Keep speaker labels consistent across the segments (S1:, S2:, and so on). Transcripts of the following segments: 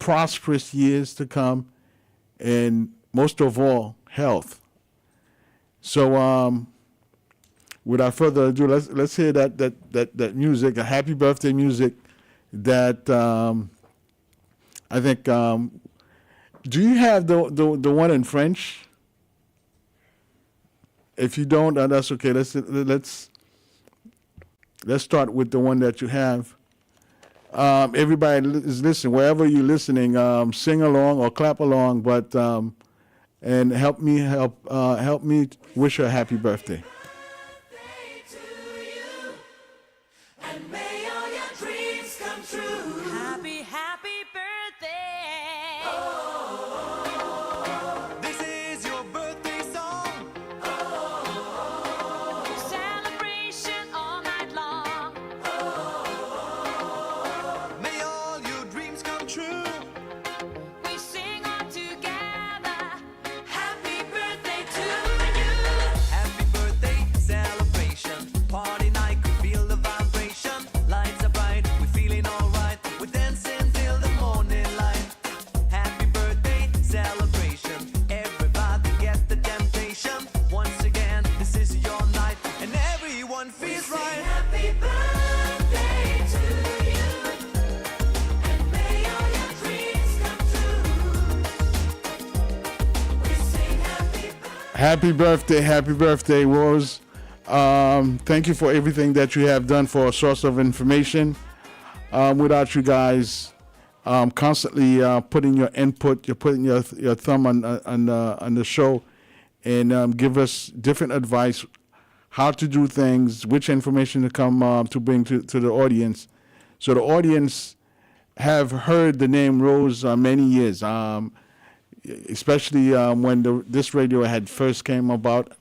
S1: prosperous years to come, and most of all, health. So, without further ado, let's hear that music, a happy birthday music. That I think. Do you have the one in French? If you don't, that's okay. Let's start with the one that you have. Everybody is listening. Wherever you're listening, sing along or clap along, but and help me wish her a happy birthday. Happy birthday, Rose. Thank you for everything that you have done for a source of information. Without you guys constantly putting your input, you're putting your thumb on the show, and give us different advice, how to do things, which information to come to bring to the audience. So the audience have heard the name Rose many years. Especially when this radio had first came about.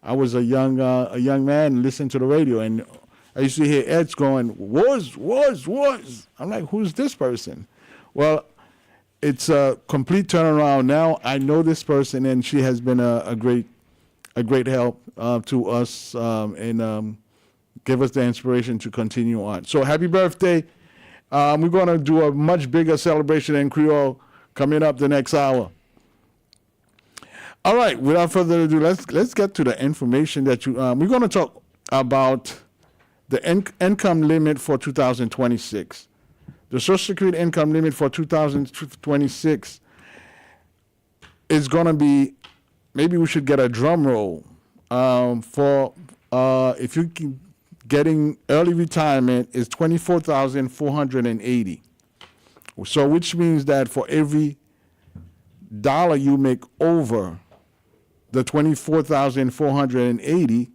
S1: I was a young man listening to the radio, and I used to hear Ed's going, was. I'm like, who's this person? Well, it's a complete turnaround now. I know this person, and she has been a great help to us and give us the inspiration to continue on. So happy birthday. We're going to do a much bigger celebration in Creole coming up the next hour. All right, without further ado, let's get to the information that you. We're going to talk about the income limit for 2026. The Social Security income limit for 2026 is going to be. Maybe we should get a drum roll for if you can getting early retirement is $24,480. So which means that for every dollar you make over the $24,480,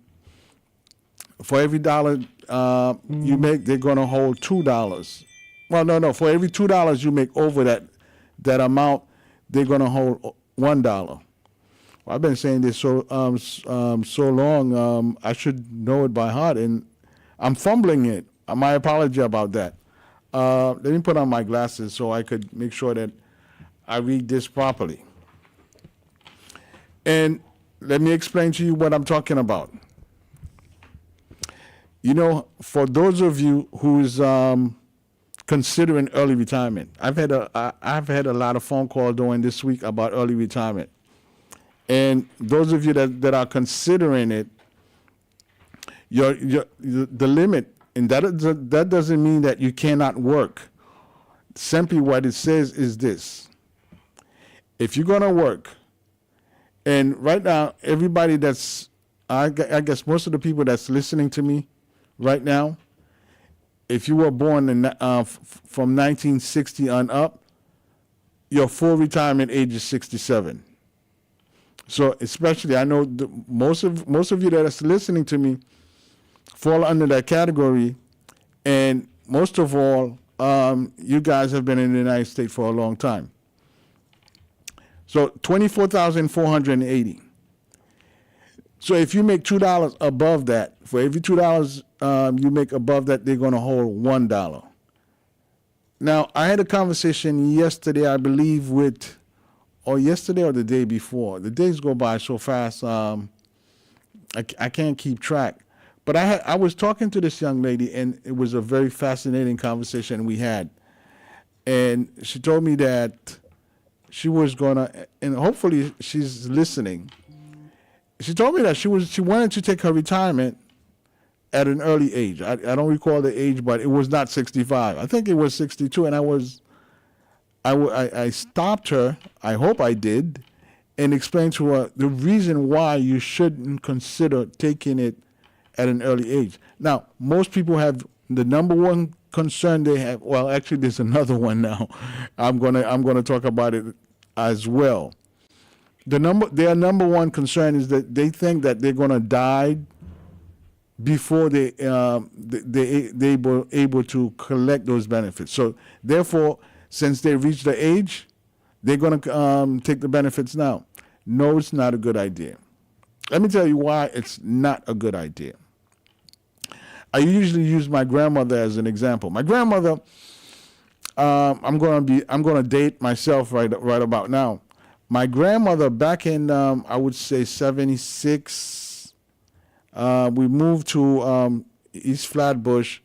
S1: for every dollar you make, they're going to hold $2. Well, no. For every $2 you make over that amount, they're going to hold $1. Well, I've been saying this so long, I should know it by heart, and I'm fumbling it. My apology about that. Let me put on my glasses so I could make sure that I read this properly. And let me explain to you what I'm talking about. You know, for those of you who's considering early retirement, I've had a lot of phone calls during this week about early retirement. And those of you that are considering it, the limit, and that doesn't mean that you cannot work. Simply what it says is this. If you're going to work, and right now, everybody I guess most of the people that's listening to me right now, if you were born from 1960 on up, your full retirement age is 67. So especially, I know most of you that are listening to me fall under that category, and most of all, you guys have been in the United States for a long time. So 24,480. So if you make $2 above that, for every $2 you make above that, they're going to hold $1. Now, I had a conversation yesterday, I believe, or yesterday or the day before. The days go by so fast, I can't keep track. But I was talking to this young lady, and it was a very fascinating conversation we had. and she told me that she was gonna, and hopefully she's listening. She told me that she wanted to take her retirement at an early age. I don't recall the age, but it was not 65. I think it was 62, and I stopped her. I hope I did, and explained to her the reason why you shouldn't consider taking it at an early age. Now, most people have the number one concern they have. Well, actually, there's another one now. I'm gonna talk about it as well. Their number one concern is that they think that they're gonna die before they able to collect those benefits. So therefore, since they reach the age, they're gonna take the benefits now. No, it's not a good idea. Let me tell you why it's not a good idea. I usually use my grandmother as an example. My grandmother, I'm gonna date myself right about now. My grandmother back in I would say 76. We moved to East Flatbush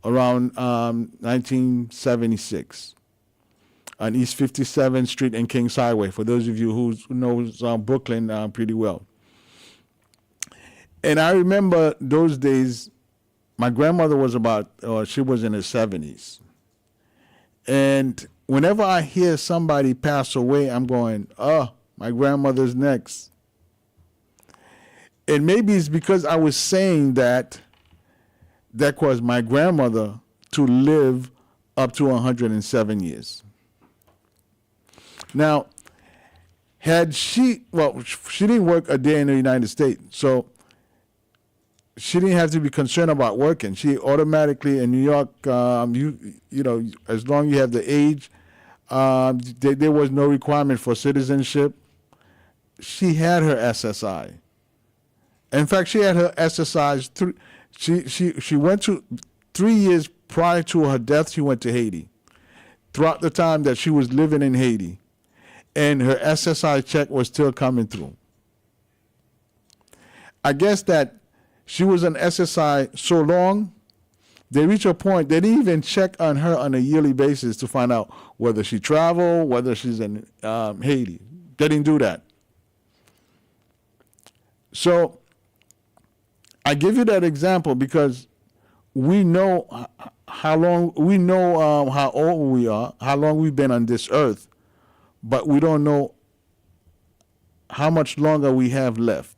S1: around 1976 on East 57th Street and Kings Highway. For those of you who knows Brooklyn pretty well. And I remember those days. My grandmother was she was in her 70s. And whenever I hear somebody pass away, I'm going, oh, my grandmother's next. And maybe it's because I was saying that caused my grandmother to live up to 107 years. Now, she didn't work a day in the United States, so she didn't have to be concerned about working. She automatically in New York, you know, as long as you have the age, there was no requirement for citizenship. She had her SSI. In fact, she had her SSIs. She went to 3 years prior to her death. She went to Haiti. Throughout the time that she was living in Haiti, and her SSI check was still coming through. I guess that she was an SSI so long, they reached a point, they didn't even check on her on a yearly basis to find out whether she traveled, whether she's in Haiti. They didn't do that. So I give you that example because we know how long, how old we are, how long we've been on this earth, but we don't know how much longer we have left.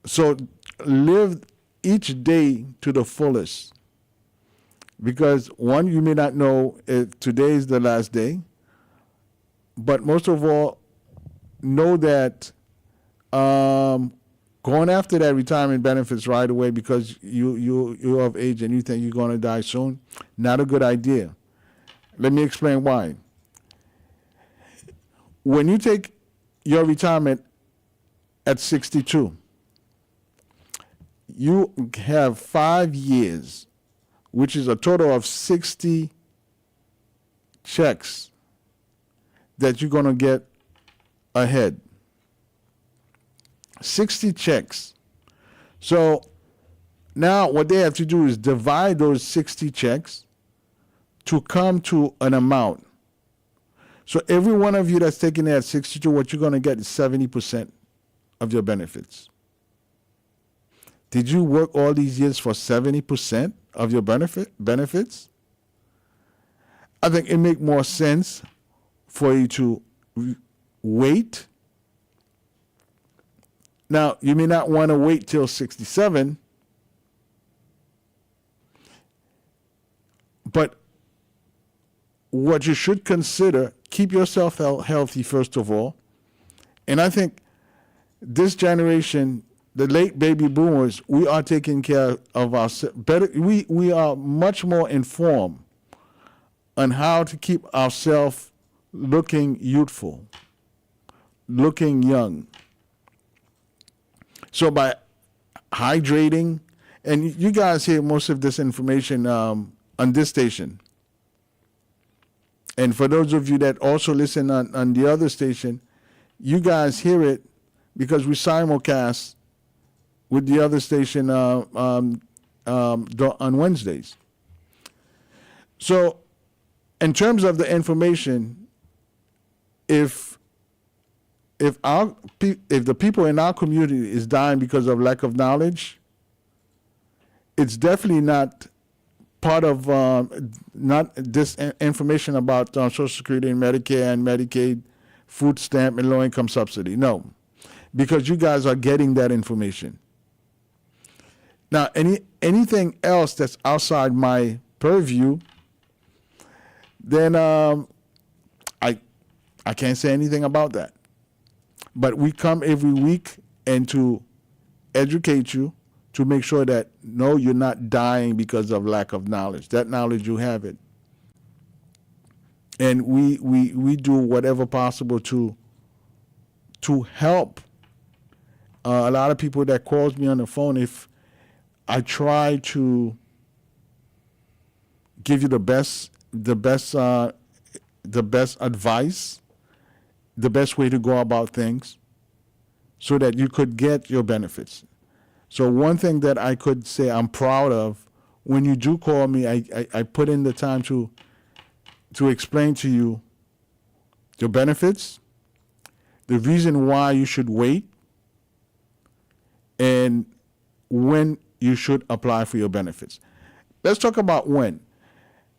S1: So live each day to the fullest, because one, you may not know if today is the last day, but most of all, know that going after that retirement benefits right away because you're of age and you think you're going to die soon, not a good idea. Let me explain why. When you take your retirement at 62, you have 5 years, which is a total of 60 checks that you're going to get ahead. 60 checks. So now what they have to do is divide those 60 checks to come to an amount. So every one of you that's taking it at 62, what you're going to get is 70% of your benefits. Did you work all these years for 70% of your benefits? I think it makes more sense for you to wait. Now, you may not want to wait till 67, but what you should consider, keep yourself healthy first of all. And I think this generation, the late baby boomers, we are taking care of ourselves better. We are much more informed on how to keep ourselves looking youthful, looking young. So by hydrating, and you guys hear most of this information on this station. And for those of you that also listen on the other station, you guys hear it because we simulcast with the other station on Wednesdays. So in terms of the information, if the people in our community is dying because of lack of knowledge, it's definitely not part of not this information about Social Security and Medicare and Medicaid, food stamp and low income subsidy. No, because you guys are getting that information. Now, anything else that's outside my purview, then I can't say anything about that. But we come every week and to educate you, to make sure that, no, you're not dying because of lack of knowledge. That knowledge, you have it. And we do whatever possible to help. A lot of people that calls me on the phone, if I try to give you the best advice, the best way to go about things, so that you could get your benefits. So one thing that I could say I'm proud of, when you do call me, I put in the time to explain to you your benefits, the reason why you should wait, and when you should apply for your benefits. Let's talk about when.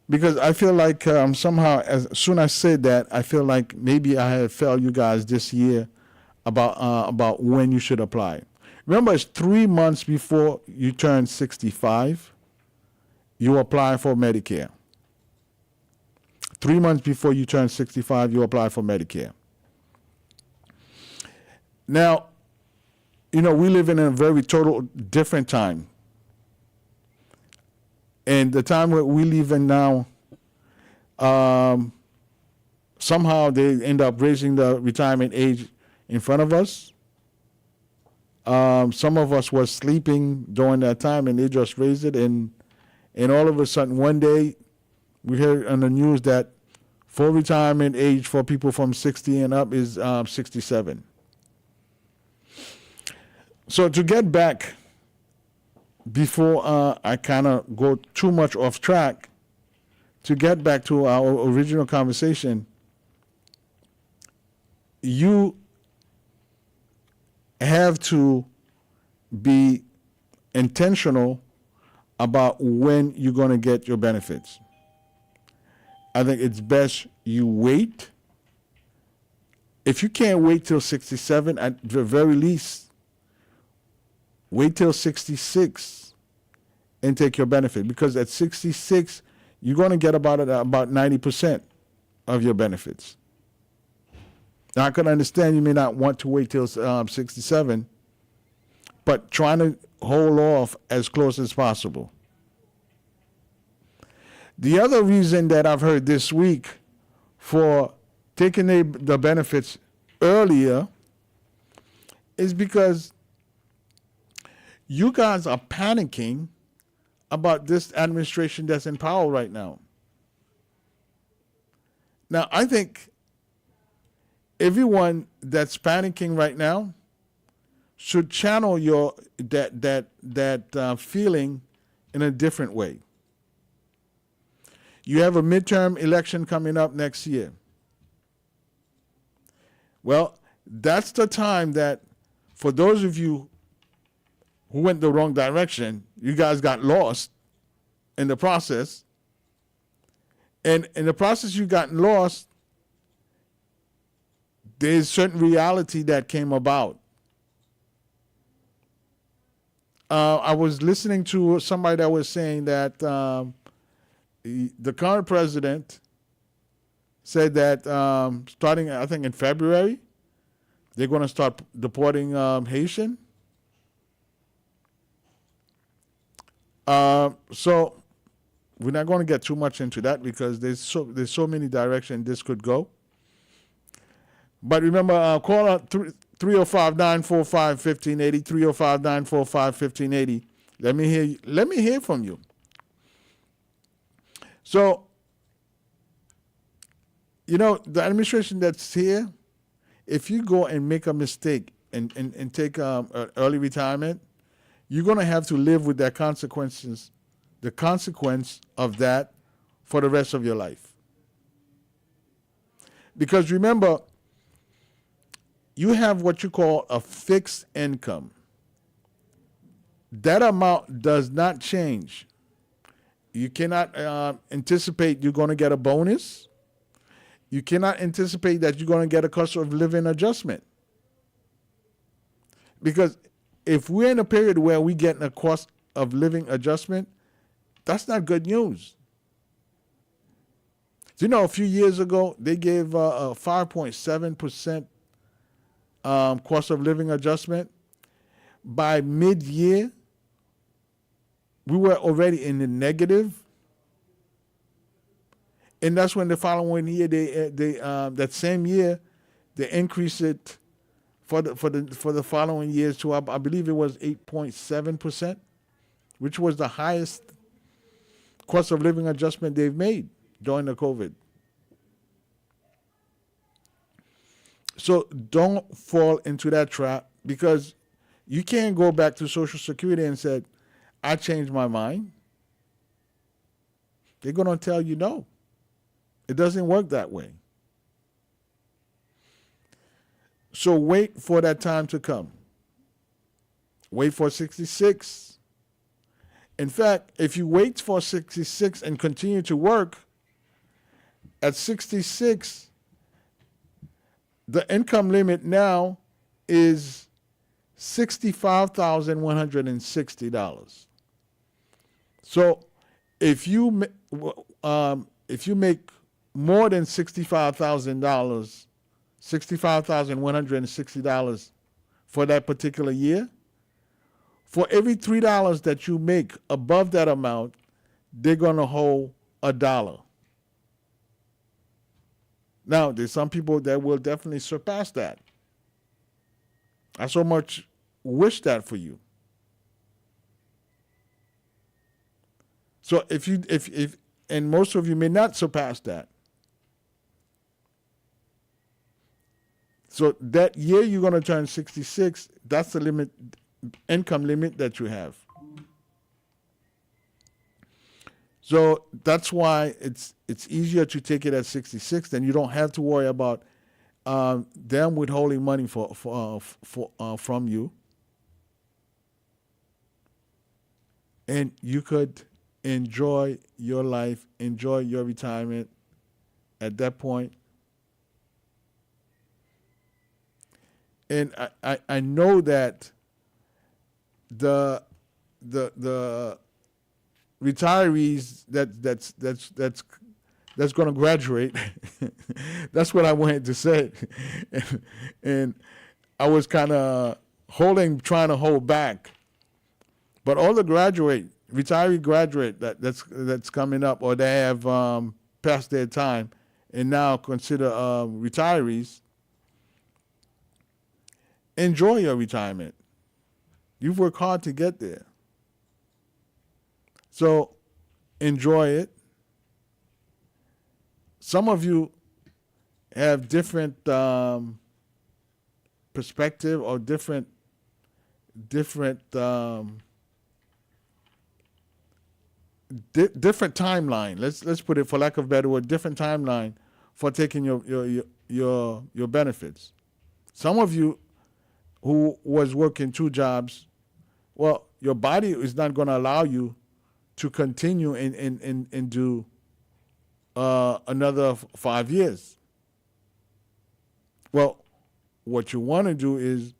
S1: Because I feel like somehow, as soon as I said that, I feel like maybe I have failed you guys this year about when you should apply. Remember, it's 3 months before you turn 65, you apply for Medicare. 3 months before you turn 65, you apply for Medicare. Now, we live in a very total different time. And the time where we live in now, somehow they end up raising the retirement age in front of us. Some of us were sleeping during that time, and they just raised it. And all of a sudden, one day, we heard on the news that full retirement age for people from 60 and up is 67. So to get back, before I kind of go too much off track, to get back to our original conversation, you have to be intentional about when you're going to get your benefits. I think it's best you wait. If you can't wait till 67, at the very least, wait till 66 and take your benefit, because at 66, you're going to get about 90% of your benefits. Now, I can understand you may not want to wait till 67, but trying to hold off as close as possible. The other reason that I've heard this week for taking the benefits earlier is because you guys are panicking about this administration that's in power right now. Now, I think everyone that's panicking right now should channel that feeling in a different way. You have a midterm election coming up next year. Well, that's the time that, for those of you who went the wrong direction, you guys got lost in the process. And in the process you got lost, there's certain reality that came about. I was listening to somebody that was saying that the current president said that starting, I think, in February, they're going to start deporting Haitian. So we're not going to get too much into that because there's so many directions this could go. But remember, call out 305-945-1580, 305-945-1580. Let me hear from you. So, the administration that's here, if you go and make a mistake and take early retirement, you're going to have to live with the consequence of that for the rest of your life. Because remember, you have what you call a fixed income. That amount does not change. You cannot anticipate you're going to get a bonus. You cannot anticipate that you're going to get a cost of living adjustment. Because if we're in a period where we're getting a cost of living adjustment, that's not good news. Do you know a few years ago, they gave a 5.7% cost of living adjustment? By mid-year, we were already in the negative. And that's when the following year, that same year, they increased it for the following years to, I believe it was 8.7%, which was the highest cost of living adjustment they've made during the COVID. So don't fall into that trap, because you can't go back to Social Security and say, I changed my mind. They're going to tell you no. It doesn't work that way. So wait for that time to come. Wait for 66. In fact, if you wait for 66 and continue to work, at 66, the income limit now is $65,160. So if you make more than $65,000, $65,160 for that particular year, for every $3 that you make above that amount, they're going to hold $1. Now, there's some people that will definitely surpass that. I so much wish that for you. So if and most of you may not surpass that. So that year you're going to turn 66, that's the limit, income limit that you have. So that's why it's easier to take it at 66. Then you don't have to worry about them withholding money from you, and you could enjoy your life, enjoy your retirement at that point. And I know that the retirees that's going to graduate. That's what I wanted to say, and I was kind of trying to hold back. But all the retiree graduate that's coming up, or they have passed their time and now consider retirees, enjoy your retirement. You've worked hard to get there. So enjoy it. Some of you have different perspective or different timeline. Let's put it, for lack of a better word, different timeline for taking your benefits. Some of you who was working 2 jobs, well, your body is not going to allow you to continue and do another 5 years. Well, what you want to do is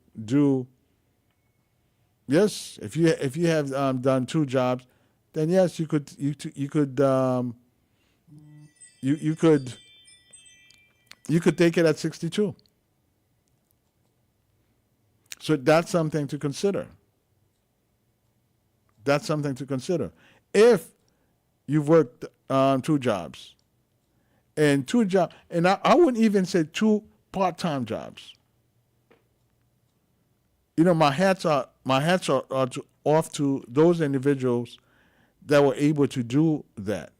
S1: yes, if you have done 2 jobs, then yes, you could take it at 62. So that's something to consider. That's something to consider. If you've worked 2 jobs, and 2 jobs, and I wouldn't even say 2 part-time jobs. You know, my hats are off to those individuals that were able to do that,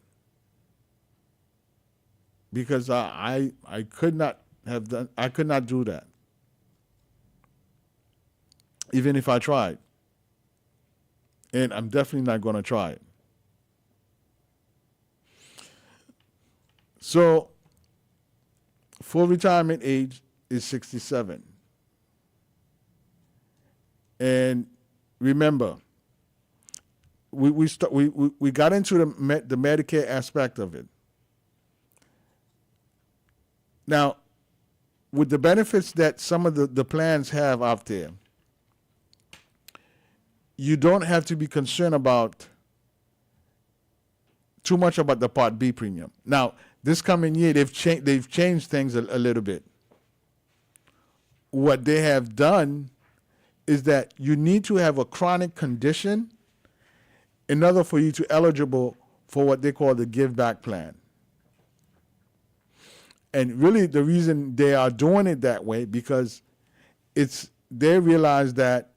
S1: because I could not do that, even if I tried. And I'm definitely not going to try it. So full retirement age is 67. And remember, we got into the Medicare aspect of it. Now, with the benefits that some of the plans have out there, you don't have to be concerned about too much about the Part B premium. Now, this coming year, they've changed things a little bit. What they have done is that you need to have a chronic condition in order for you to eligible for what they call the give back plan. And really the reason they are doing it that way because they realize that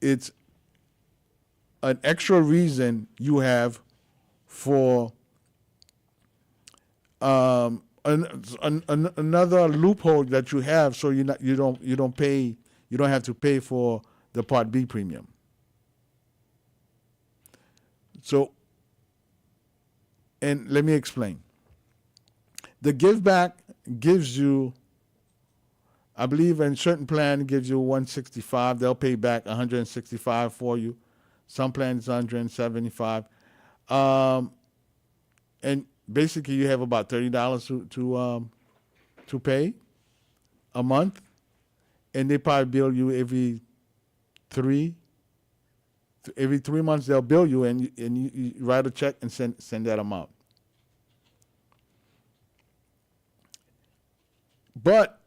S1: it's an extra reason you have for another loophole that you have, so you don't have to pay for the Part B premium. So, and let me explain. The give back gives you, I believe in certain plan gives you 165. They'll pay back 165 for you. Some plans 175. And basically you have about $30 to pay a month, and they probably bill you every 3 months. They'll bill you, and you write a check and send that amount. But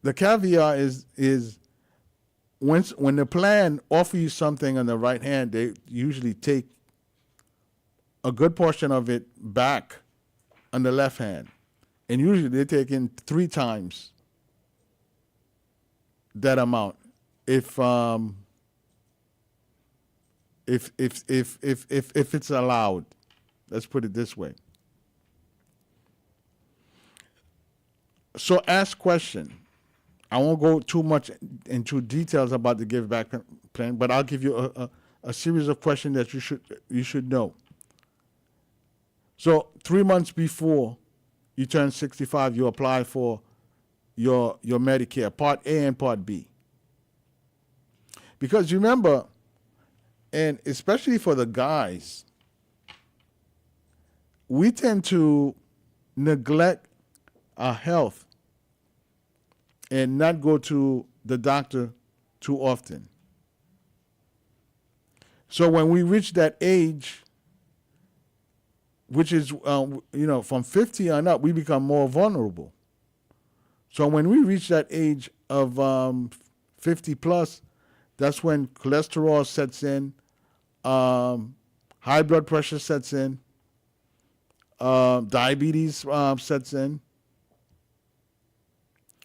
S1: the caveat is when the plan offers you something on the right hand, they usually take a good portion of it back on the left hand. And usually they take in 3 times that amount. If it's allowed, let's put it this way. So ask question. I won't go too much into details about the give back plan, but I'll give you a series of questions that you should know. So 3 months before you turn 65, you apply for your Medicare, Part A and Part B. Because remember, and especially for the guys, we tend to neglect our health and not go to the doctor too often. So when we reach that age, which is from 50 on up, we become more vulnerable. So when we reach that age of 50 plus, that's when cholesterol sets in, high blood pressure sets in, diabetes sets in.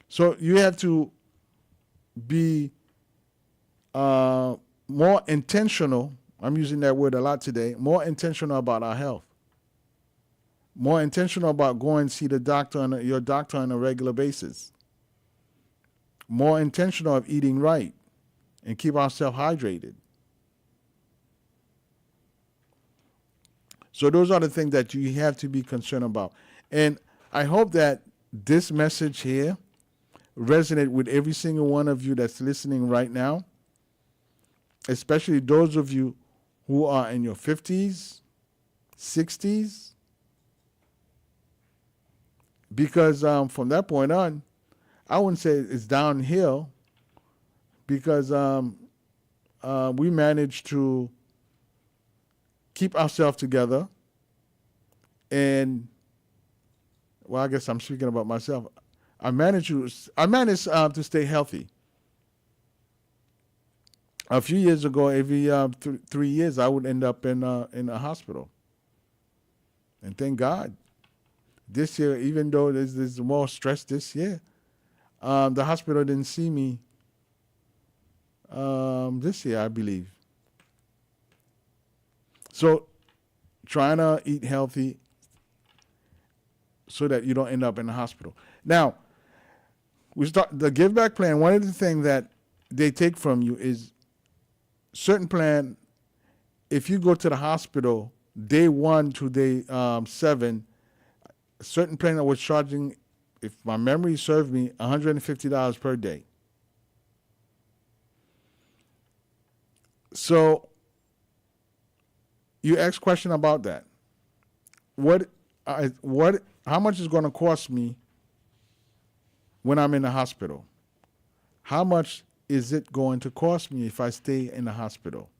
S1: So you have to be more intentional. I'm using that word a lot today. More intentional about our health. More intentional about going to see your doctor on a regular basis. More intentional of eating right and keep ourselves hydrated. So those are the things that you have to be concerned about. And I hope that this message here resonate with every single one of you that's listening right now, especially those of you who are in your 50s, 60s, because from that point on, I wouldn't say it's downhill, because we managed to keep ourselves together, and, well, I guess I'm speaking about myself. I managed to stay healthy. A few years ago, every 3 years, I would end up in a hospital. And thank God, this year, even though there's more stress this year, the hospital didn't see me this year, I believe. So, trying to eat healthy so that you don't end up in the hospital. Now, we start the give back plan. One of the things that they take from you is certain plan. If you go to the hospital day 1 to day 7, certain plan that was charging if my memory serves me, $150 per day. So you ask question about that. How much is going to cost me when I'm in the hospital? How much is it going to cost me if I stay in the hospital?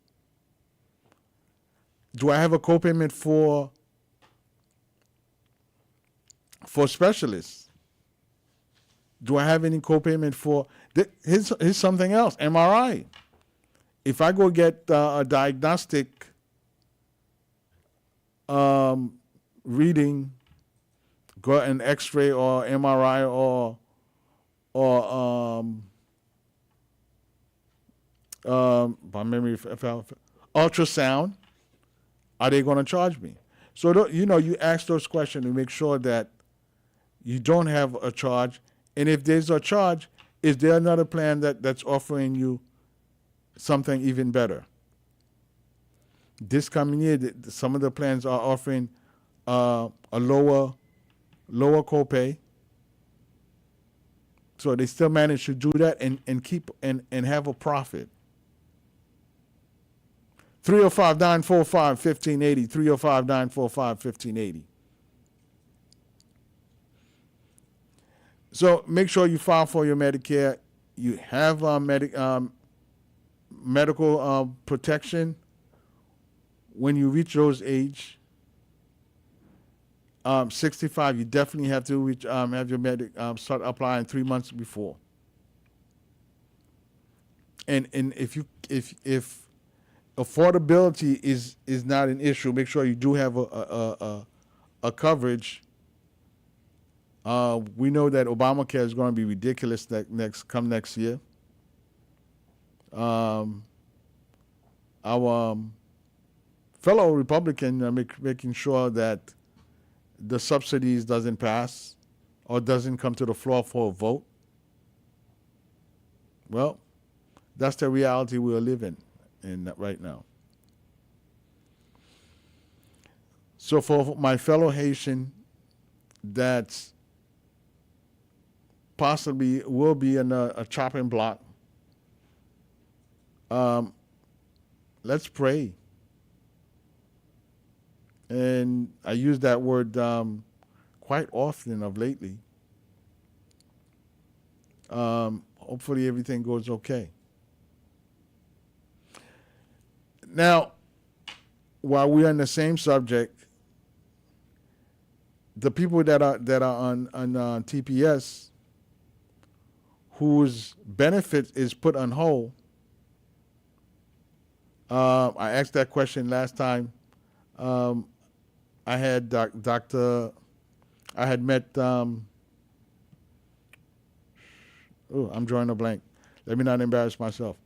S1: Do I have a copayment for specialists? Do I have any copayment for? Here's something else. MRI. If I go get a diagnostic reading, go an X-ray or MRI or by memory, ultrasound, are they going to charge me? So you ask those questions to make sure that you don't have a charge. And if there's a charge, is there another plan that's offering you something even better? This coming year, some of the plans are offering a lower copay. So they still manage to do that and keep and have a profit. 305-945-1580, 305-945-1580. So make sure you file for your Medicare. You have medical protection when you reach those age. 65, you definitely have to have your start applying 3 months before. And if affordability is not an issue, make sure you do have a coverage. We know that Obamacare is going to be ridiculous next year. Our fellow Republican making sure that the subsidies doesn't pass or doesn't come to the floor for a vote. Well, that's the reality we're living in right now. So for my fellow Haitian that possibly will be in a chopping block, let's pray. And I use that word quite often of lately. Hopefully everything goes okay. Now, while we're on the same subject, the people that are on TPS whose benefit is put on hold, I asked that question last time. I had I had met, I'm drawing a blank. Let me not embarrass myself.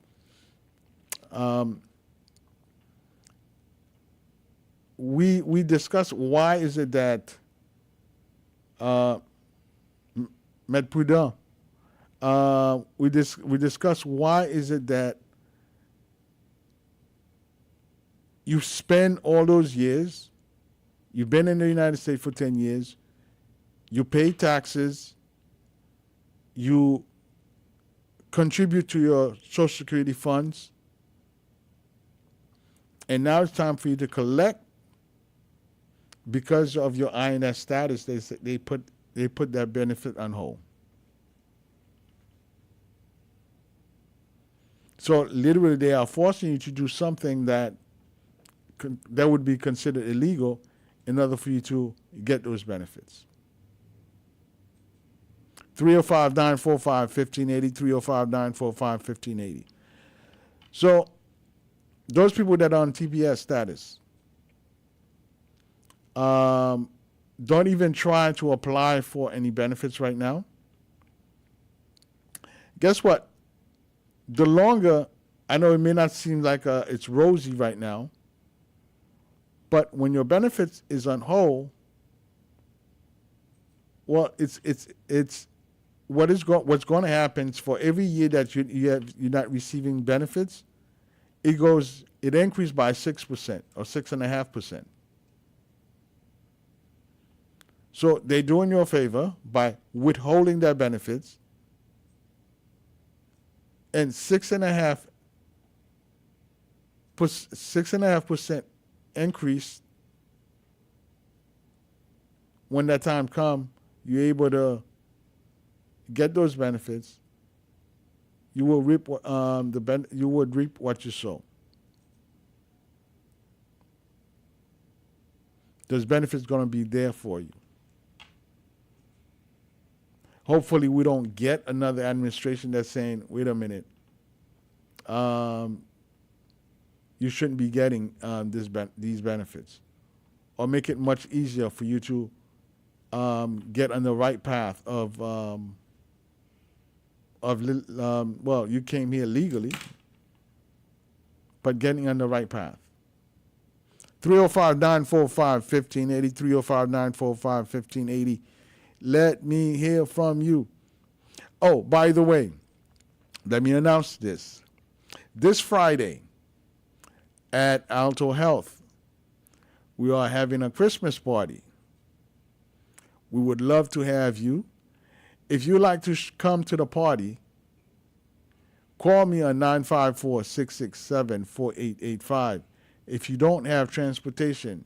S1: We discussed why is it that Maître Prudent, we discussed why is it that you spend all those years, you've been in the United States for 10 years, you pay taxes, you contribute to your Social Security funds, and now it's time for you to collect. Because of your INS status, they put that benefit on hold. So literally, they are forcing you to do something that would be considered illegal in order for you to get those benefits. 305-945-1580, 305-945-1580. So those people that are on TPS status, don't even try to apply for any benefits right now. Guess what? The longer, I know it may not seem like it's rosy right now, but when your benefits is on hold, well, what's going to happen is for every year that you're not receiving benefits, it increased by 6% or 6.5%. So they're doing you a favor by withholding their benefits, and 6.5% increase when that time comes. You're able to get those benefits. You will reap you would reap what you sow. Those benefits going to be there for you. Hopefully, we don't get another administration that's saying, "Wait a minute, you shouldn't be getting these benefits," or make it much easier for you to get on the right path of well, you came here legally, but getting on the right path. 305-945-1580, 305-945-1580. Let me hear from you. Oh, by the way, let me announce this. This Friday at Alto Health, we are having a Christmas party. We would love to have you. If you'd like to come to the party, call me on 954-667-4885. If you don't have transportation,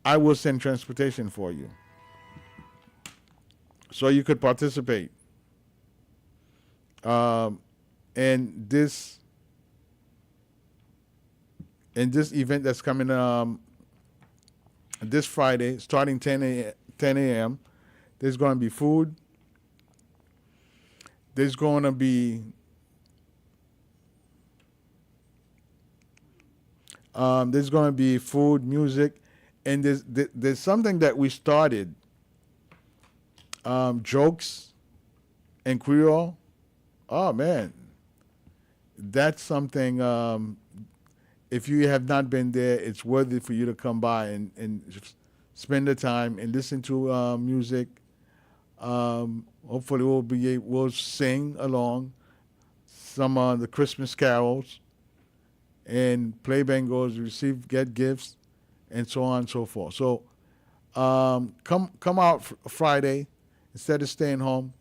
S1: I will send transportation for you, so you could participate in this event that's coming this Friday, starting 10 a.m. There's going to be food. There's going to be food, music, and there's something that we started. Jokes in Creole. Oh man, that's something. If you have not been there, it's worthy for you to come by and spend the time and listen to music. Hopefully, we'll sing along some of the Christmas carols and play bangos, get gifts, and so on and so forth. So come out Friday instead of staying home.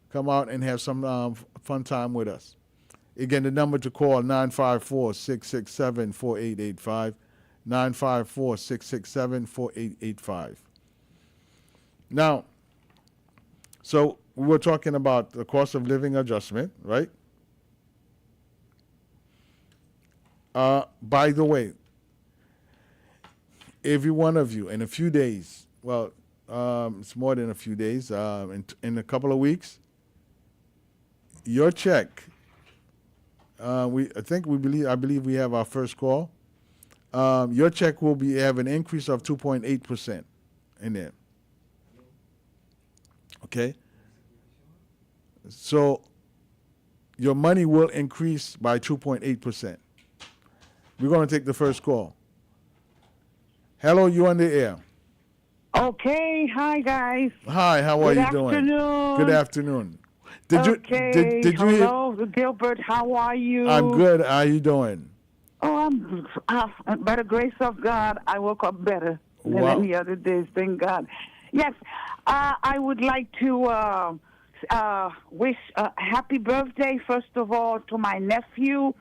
S1: Come out and have some fun time with us. Again, the number to call 954-667-4885, 954-667-4885. Now, so we were talking about the cost of living adjustment, right? By the way, every one of you in a few days, well, it's more than a few days, in a couple of weeks, your check, I believe we have our first call. Your check will have an increase of 2.8% in there. Okay? So your money will increase by 2.8%. We're going to take the first call. Hello, you on the air.
S2: Okay, hi guys.
S1: Hi, how are you doing? Good afternoon. Did you
S2: Hello, Gilbert, how are you?
S1: I'm good. How are you doing?
S2: Oh, by the grace of God, I woke up better than any other days, thank God. Yes, I would like to wish a happy birthday, first of all, to my nephew,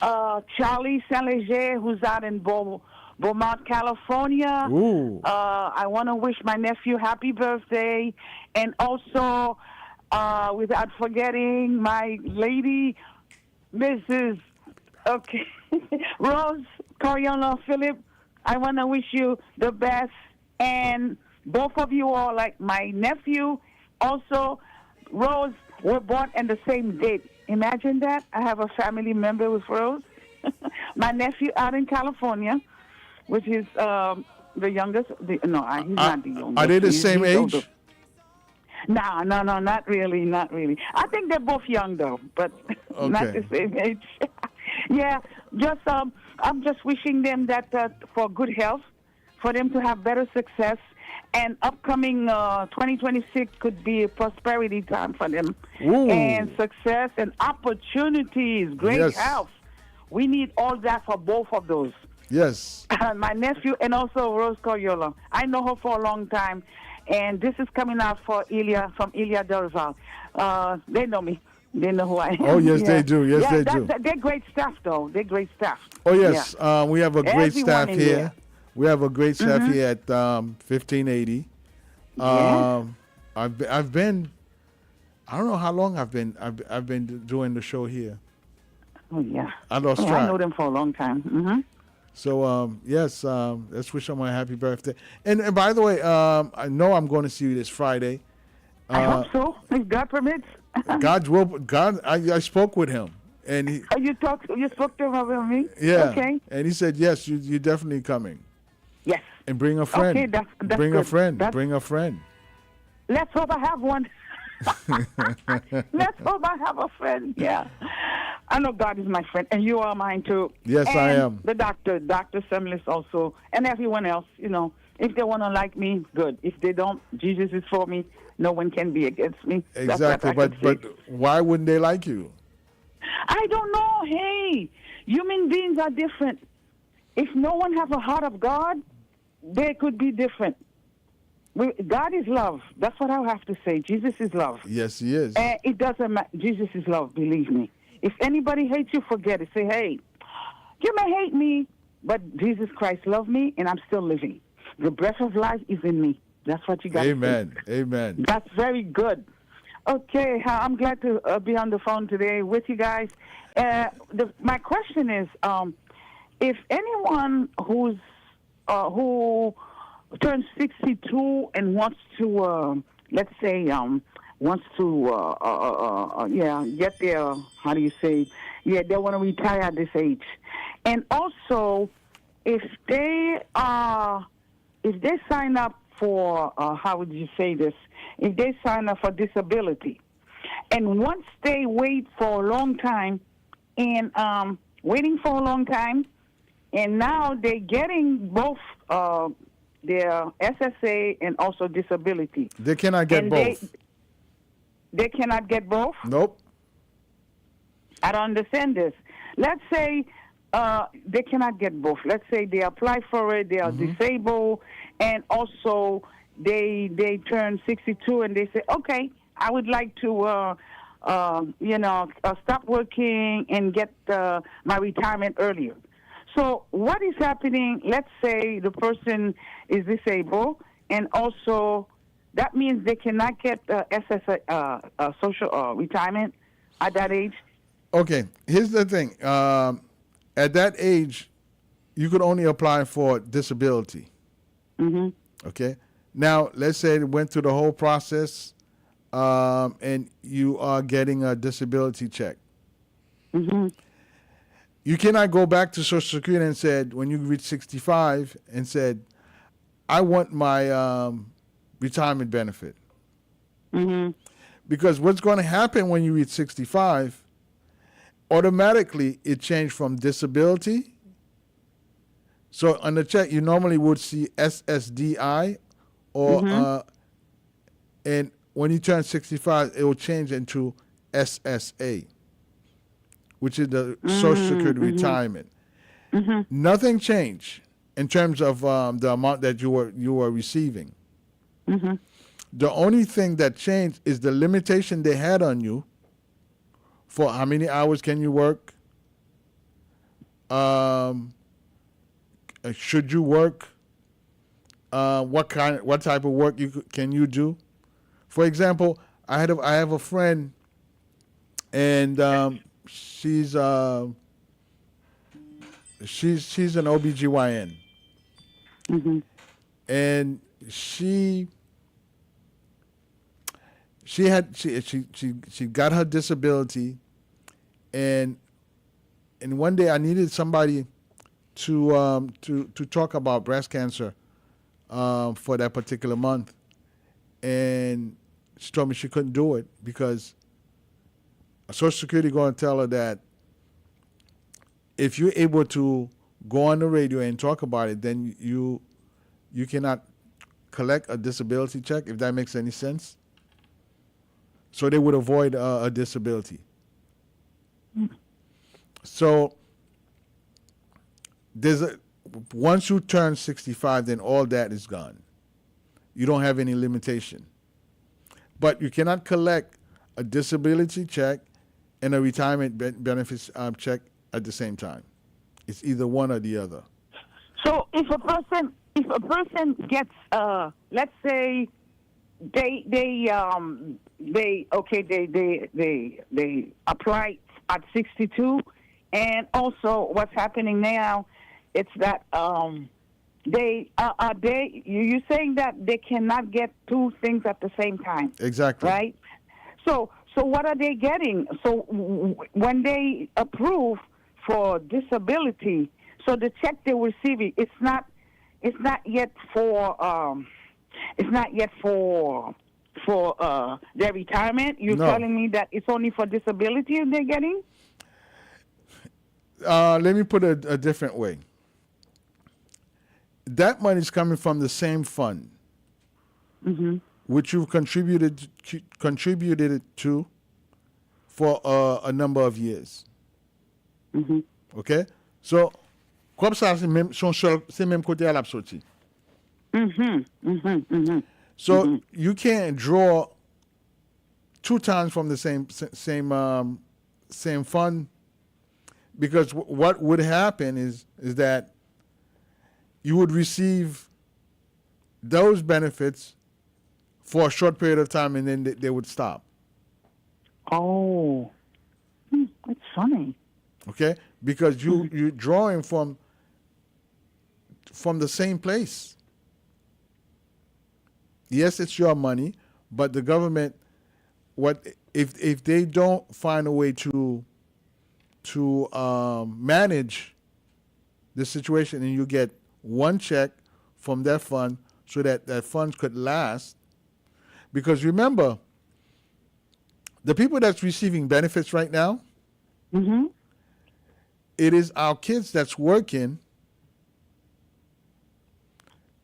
S2: Charlie Saint-Leger, who's out in Beaumont, California.
S1: Ooh.
S2: I want to wish my nephew happy birthday, and also, without forgetting my lady, Mrs. Rose Coriola Phillip. I want to wish you the best, and both of you are like my nephew. Also, Rose were born on the same date. Imagine that. I have a family member with Rose. My nephew out in California, which is the youngest. He's not the youngest.
S1: Are they the same age?
S2: Older. No, not really. I think they're both young though, but not the same age. Yeah, I'm just wishing them that for good health, for them to have better success, and upcoming 2026 could be a prosperity time for them.
S1: Ooh.
S2: And success and opportunities, great health. We need all that for both of those.
S1: Yes.
S2: My nephew, and also Rose Coriola. I know her for a long time, and this is coming out for Ilya from Ilya Dorival. They know me. They know who I am.
S1: Oh, yes, they do. Yes,
S2: yeah,
S1: they do.
S2: They're great staff, though. They're great staff.
S1: Oh, yes.
S2: Yeah.
S1: We have a great
S2: Everyone
S1: staff
S2: in
S1: here.
S2: there.
S1: We have a great staff here at 1580.
S2: Yes.
S1: I've been. I don't know how long I've been doing the show here.
S2: Oh, yeah.
S1: I lost
S2: I
S1: track.
S2: know them for a long time. Mm-hmm.
S1: So yes, let's wish them a happy birthday. And by the way, I know I'm going to see you this Friday.
S2: I hope so, if God permits.
S1: God's will. God, I spoke with him, and he.
S2: Oh, you spoke to him about me?
S1: Yeah.
S2: Okay.
S1: And he said, yes, you're definitely coming.
S2: Yes.
S1: And bring a friend.
S2: Okay, that's
S1: bring
S2: good.
S1: a friend. Bring a friend.
S2: Let's hope I have one. Let's hope I have a friend. Yeah. I know God is my friend, and you are mine too.
S1: Yes,
S2: and
S1: I am.
S2: The Dr. Semlis also, and everyone else. If they want to like me, good. If they don't, Jesus is for me. No one can be against me.
S1: Exactly, but why wouldn't they like you?
S2: I don't know. Hey, human beings are different. If no one have a heart of God, they could be different. God is love. That's what I have to say. Jesus is love.
S1: Yes, he is.
S2: And it doesn't matter. Jesus is love, believe me. If anybody hates you, forget it. Say, hey, you may hate me, but Jesus Christ loved me, and I'm still living. The breath of life is in me. That's what you got to
S1: Amen. Amen.
S2: That's very good. Okay, I'm glad to be on the phone today with you guys. My question is, if anyone who turns 62 and wants to, let's say, get their, how do you say, they want to retire at this age. And also, if they sign up for, how would you say this, if they sign up for disability, and once they wait for a long time, and waiting for a long time, and now they're getting both their SSA and also disability.
S1: They cannot get both.
S2: They cannot get both?
S1: Nope.
S2: I don't understand this. Let's say they cannot get both. Let's say they apply for it, they are disabled, and also they turn 62 and they say, okay, I would like to, stop working and get my retirement earlier. So what is happening? Let's say the person is disabled, and also that means they cannot get SSA, social retirement at that age.
S1: Okay, here's the thing. At that age, you could only apply for disability.
S2: Mm-hmm.
S1: Okay? Now, let's say it went through the whole process, and you are getting a disability check.
S2: Mm-hmm.
S1: You cannot go back to Social Security and said, when you reach 65, and said, I want my retirement benefit.
S2: Mm-hmm.
S1: Because what's going to happen when you reach 65, automatically it changed from disability. So on the check, you normally would see SSDI, or and when you turn 65, it will change into SSA, which is the Social Security retirement.
S2: Mm-hmm.
S1: Nothing changed in terms of the amount that you were receiving.
S2: Mm-hmm.
S1: The only thing that changed is the limitation they had on you for how many hours can you work, should you work, what type of work can you do. For example, I have a friend, and she's an OBGYN.
S2: Mm-hmm.
S1: And she got her disability, and one day I needed somebody to talk about breast cancer for that particular month, and she told me she couldn't do it because Social Security going to tell her that if you're able to go on the radio and talk about it, then you cannot collect a disability check, if that makes any sense. So they would avoid a disability. So once you turn 65, then all that is gone. You don't have any limitation. But you cannot collect a disability check and a retirement benefits check at the same time. It's either one or the other.
S2: So if a person gets, let's say, they apply at 62, and also what's happening now, it's that you're saying that they cannot get two things at the same time.
S1: Exactly.
S2: Right? So what are they getting? So when they approve for disability, so the check they're receiving, it's not yet for their retirement. You're telling me that it's only for disability they're getting?
S1: Let me put it a different way. That money is coming from the same fund, which you've contributed it to for a number of years. Okay? So, comme ça, c'est même côté à la sortie. So you can't draw two times from the same fund, because what would happen is that you would receive those benefits for a short period of time, and then they would stop.
S2: Oh, that's funny.
S1: Okay, because you're drawing from the same place. Yes, it's your money, but the government, if they don't find a way to manage the situation, and you get one check from that fund so that fund could last. Because remember, the people that's receiving benefits right now, it is our kids that's working.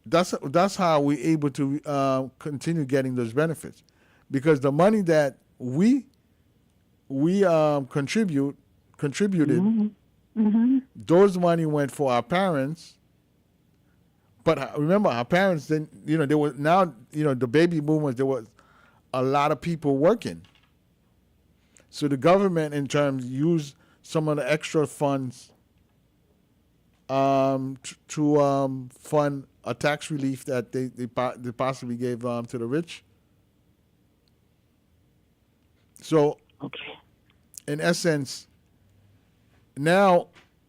S1: That's how we're able to continue getting those benefits, because the money that we contributed, those money went for our parents. But remember, our parents then, there was now, the baby boomers, there was a lot of people working. So the government, in terms, used some of the extra funds to fund a tax relief that they possibly gave to the rich. So, in essence, now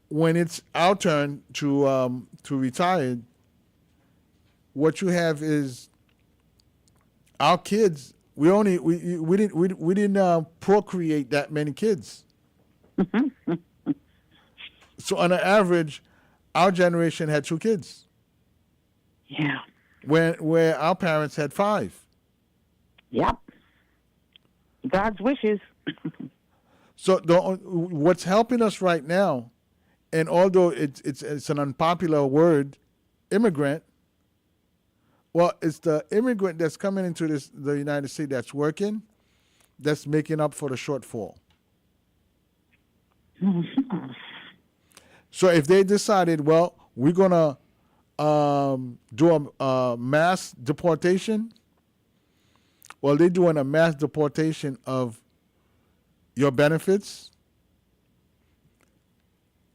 S1: when it's our turn to retire, what you have is our kids. We didn't procreate that many kids. So on an average, our generation had 2 kids.
S2: Yeah.
S1: Where our parents had 5.
S2: Yep. God's wishes.
S1: So what's helping us right now, and although it's an unpopular word, immigrant. Well, it's the immigrant that's coming into the United States that's working, that's making up for the shortfall. So if they decided, well, we're going to do a mass deportation, well, they're doing a mass deportation of your benefits,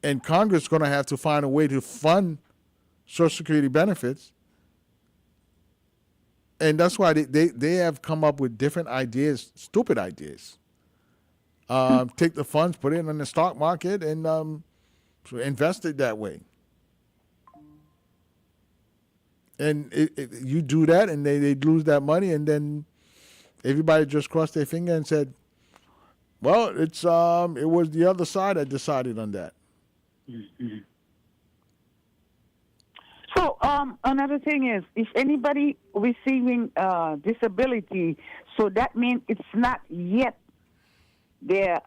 S1: and Congress is going to have to find a way to fund Social Security benefits. And that's why they have come up with different ideas, stupid ideas. Take the funds, put it in the stock market, and invest it that way. And you do that, and they lose that money, and then everybody just crossed their finger and said, well, it was the other side that decided on that.
S2: Mm-hmm. So another thing is, if anybody receiving disability, so that means it's not yet their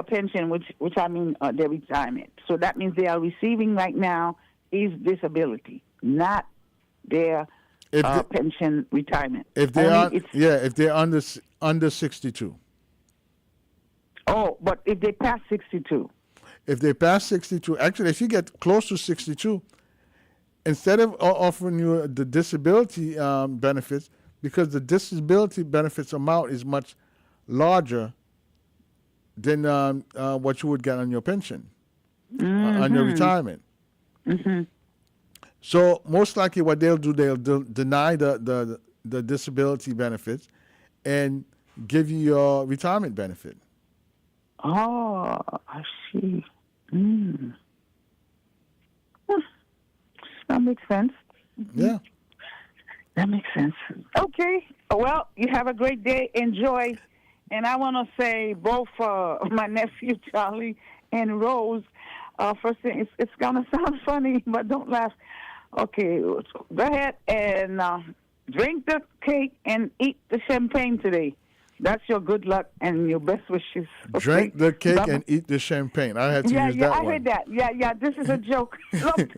S2: pension, which I mean their retirement. So that means they are receiving right now is disability, not their pension retirement.
S1: If they if they're under 62.
S2: Oh, but if they pass 62.
S1: If they pass 62, actually, if you get close to 62, instead of offering you the disability benefits, because the disability benefits amount is much larger than what you would get on your pension, on your retirement. So most likely what they'll do, they'll deny the disability benefits and give you your retirement benefit.
S2: Oh, I see. That makes sense.
S1: Yeah.
S2: That makes sense. Okay. Well, you have a great day. Enjoy. And I want to say both my nephew Charlie and Rose. First thing, it's going to sound funny, but don't laugh. Okay, so go ahead and drink the cake and eat the champagne today. That's your good luck and your best wishes. Okay?
S1: Drink the cake and eat the champagne. I had to use that
S2: I
S1: one.
S2: heard that. Yeah. This is a joke.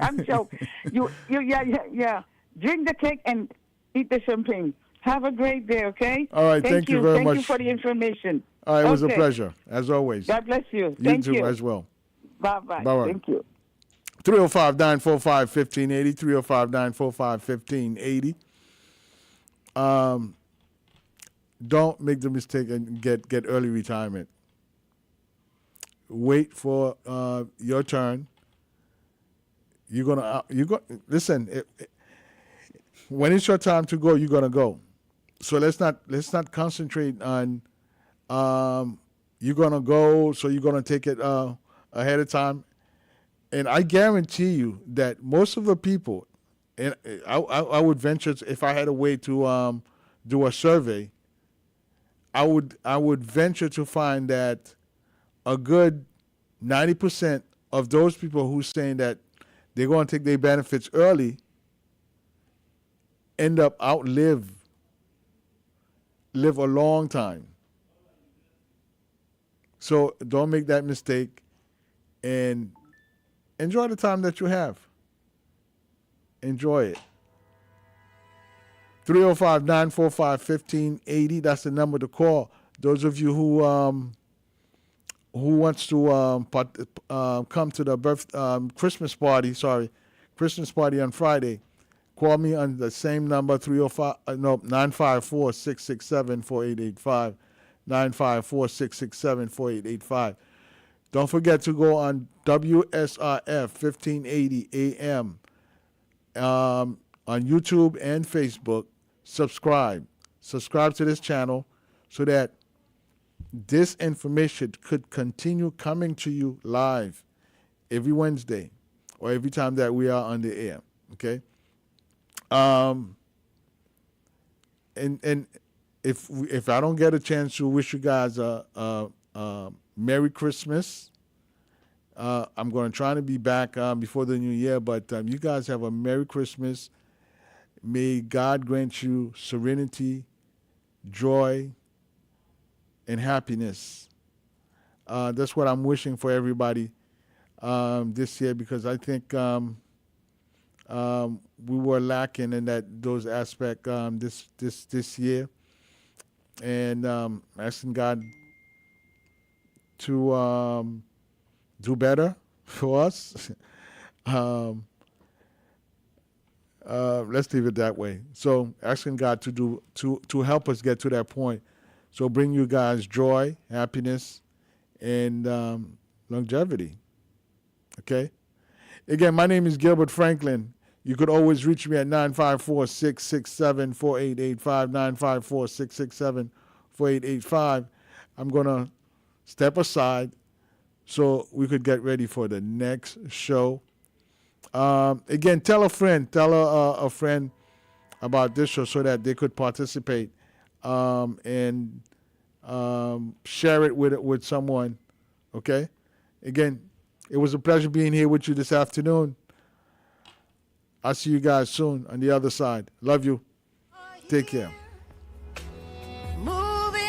S2: I'm joke. Yeah. Drink the cake and eat the champagne. Have a great day. Okay.
S1: All right. Thank you very much.
S2: Thank you for the information.
S1: All right. It was a pleasure as always.
S2: God bless you.
S1: You
S2: Thank
S1: too
S2: you
S1: as well.
S2: Bye-bye.
S1: Bye-bye.
S2: Thank you.
S1: 305-945-1580. 305-945-1580. Don't make the mistake and get early retirement. Wait for your turn. Listen. When it's your time to go, you're gonna go. So let's not concentrate on you're gonna go. So you're gonna take it ahead of time. And I guarantee you that most of the people, and I would venture, if I had a way to do a survey, I would venture to find that a good 90% of those people who saying that they're going to take their benefits early end up live a long time. So don't make that mistake and enjoy the time that you have. Enjoy it. 305-945-1580. That's the number to call. Those of you who wants to come to the Christmas party on Friday, call me on the same number, 954-667-4885, 954-667-4885. Don't forget to go on WSRF 1580 AM on YouTube and Facebook. Subscribe to this channel so that this information could continue coming to you live every Wednesday or every time that we are on the air. Okay. And if I don't get a chance to wish you guys a Merry Christmas, I'm going to try to be back before the new year. But you guys have a Merry Christmas. May God grant you serenity, joy, and happiness. That's what I'm wishing for everybody this year, because I think we were lacking in those aspects this year, and asking God to do better for us. Let's leave it that way. So asking God to help us get to that point. So bring you guys joy, happiness, and longevity. Okay? Again, my name is Gilbert Franklin. You could always reach me at 954-667-4885, 954-667-4885. I'm going to step aside so we could get ready for the next show. Again, tell a friend about this show so that they could participate and share it with someone. Okay? Again, it was a pleasure being here with you this afternoon. I'll see you guys soon on the other side. Love you. Take care.